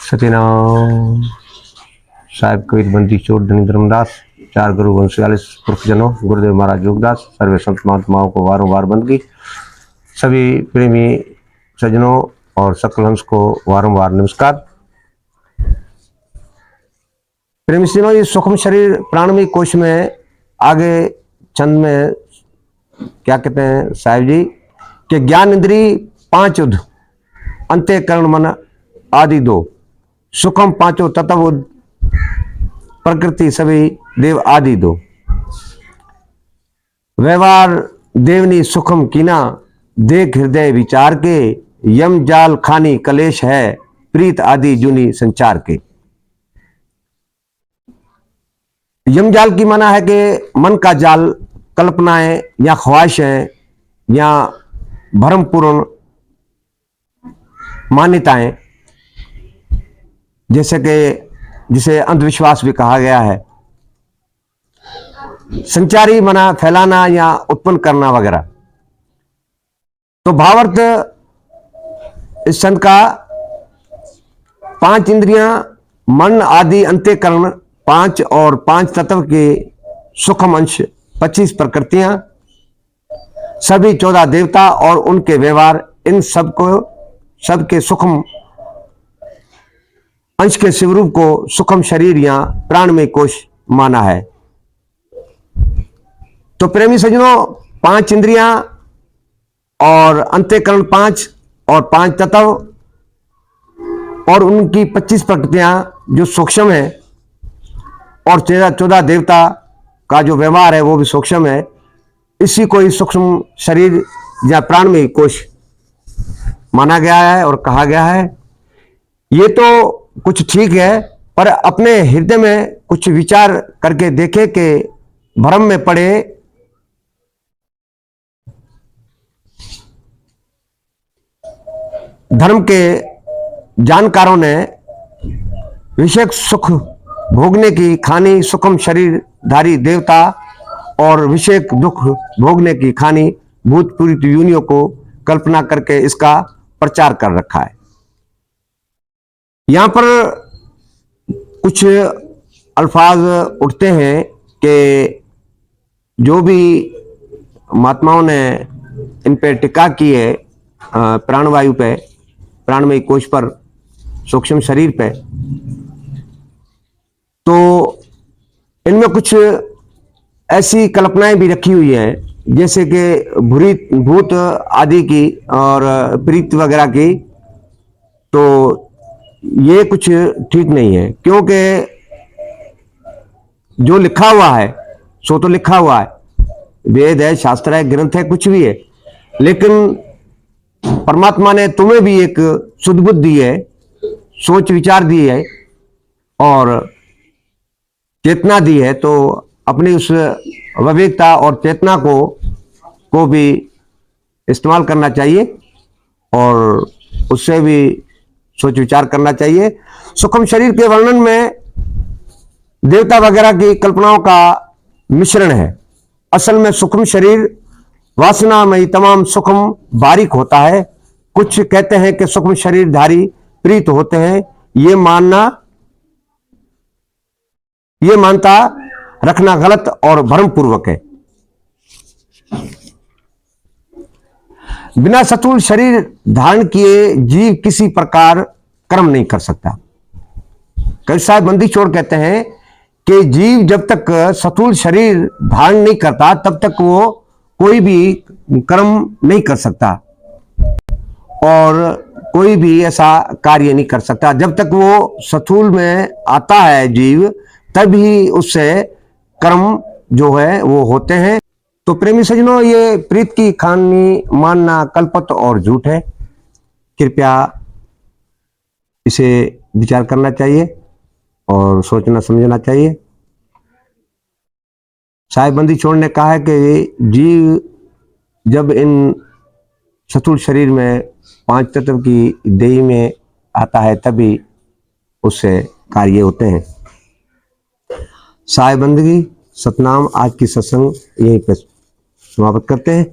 सत्यनाम साहिब कबीर बंदी चोट धनी धर्मदास चार गुरु वंशयालिस पुरखजनों गुरुदेव महाराज योगदास सर्वे संत महात्माओं को वारंवार बंदगी। सभी प्रेमी सज्जनों और सकल हंस को वारंवार नमस्कार। प्रेमी सज्जनों, ये सूक्ष्म शरीर प्राणमय कोश में आगे चंद में क्या कहते हैं साहिब जी कि ज्ञान इंद्री पांच उद अंतःकरण मन आदि दो सुखम पांचों तत्व उद प्रकृति सभी देव आदि दो व्यवहार देवनी सुखम कीना देख हृदय विचार के यम जाल खानी कलेश है प्रीत आदि जुनी संचार के। यम जाल की माना है कि मन का जाल कल्पनाएं या ख्वाहिशें या भ्रमपूर्ण मान्यताएं जैसे कि जिसे अंधविश्वास भी कहा गया है। संचारी मना फैलाना या उत्पन्न करना वगैरह। तो भावार्थ इस संत का पांच इंद्रियां मन आदि अंतःकरण पांच और पांच तत्व के सूक्ष्म अंश 25 प्रकृतियां सभी 14 देवता और उनके व्यवहार इन सबके सूक्ष्म अंश के शिवरूप को सूक्ष्म शरीर या प्राणमय कोश माना है। तो प्रेमी सज्जनों, पांच इंद्रियां और अंतःकरण पांच और पांच तत्व और उनकी 25 प्रकृतियां जो सूक्ष्म है और 14 देवता का जो व्यवहार है वो भी सूक्ष्म है। इसी को ही सूक्ष्म शरीर या प्राणमय कोश माना गया है और कहा गया है। ये तो कुछ ठीक है, पर अपने हृदय में कुछ विचार करके देखे कि भ्रम में पड़े धर्म के जानकारों ने विषय सुख भोगने की खानी सूक्ष्म शरीरधारी देवता और विषय दुख भोगने की खानी भूतपूर्व योनियों को कल्पना करके इसका प्रचार कर रखा है। यहां पर कुछ अल्फाज उठते हैं कि जो भी महात्माओं ने इन पे टिक्का की है प्राणवायु पे प्राणमय कोश पर सूक्ष्म शरीर पे, तो इनमें कुछ ऐसी कल्पनाएं भी रखी हुई हैं जैसे कि भूत आदि की और प्रीत वगैरह की। तो ये कुछ ठीक नहीं है, क्योंकि जो लिखा हुआ है सो तो लिखा हुआ है, वेद है, शास्त्र है, ग्रंथ है, कुछ भी है, लेकिन परमात्मा ने तुम्हें भी एक शुद्ध बुद्धि है, सोच विचार दी है और चेतना दी है। तो अपनी उस विवेकता और चेतना को भी इस्तेमाल करना चाहिए और उससे भी सोच विचार करना चाहिए। सूक्ष्म शरीर के वर्णन में देवता वगैरह की कल्पनाओं का मिश्रण है। असल में सूक्ष्म शरीर वासनामयी तमाम सूक्ष्म बारीक होता है। कुछ कहते हैं कि सूक्ष्म शरीरधारी प्रीत होते हैं। ये मानता रखना गलत और भ्रमपूर्वक है। बिना स्थूल शरीर धारण किए जीव किसी प्रकार कर्म नहीं कर सकता। कई साहब बंदी छोड़ कहते हैं कि जीव जब तक स्थूल शरीर धारण नहीं करता तब तक वो कोई भी कर्म नहीं कर सकता और कोई भी ऐसा कार्य नहीं कर सकता। जब तक वो स्थूल में आता है जीव, तभी उससे कर्म जो है वो होते हैं। तो प्रेमी सज्जनों, ये प्रीत की खानी मानना कल्पत और झूठ है। कृपया इसे विचार करना चाहिए और सोचना समझना चाहिए। साहिबंदी छोड़ ने कहा है कि जीव जब इन स्थूल शरीर में पांच तत्व की देही में आता है तभी उससे कार्य होते हैं। साहिबंदगी सतनाम, आज की सत्संग यहीं पर समाप्त करते हैं।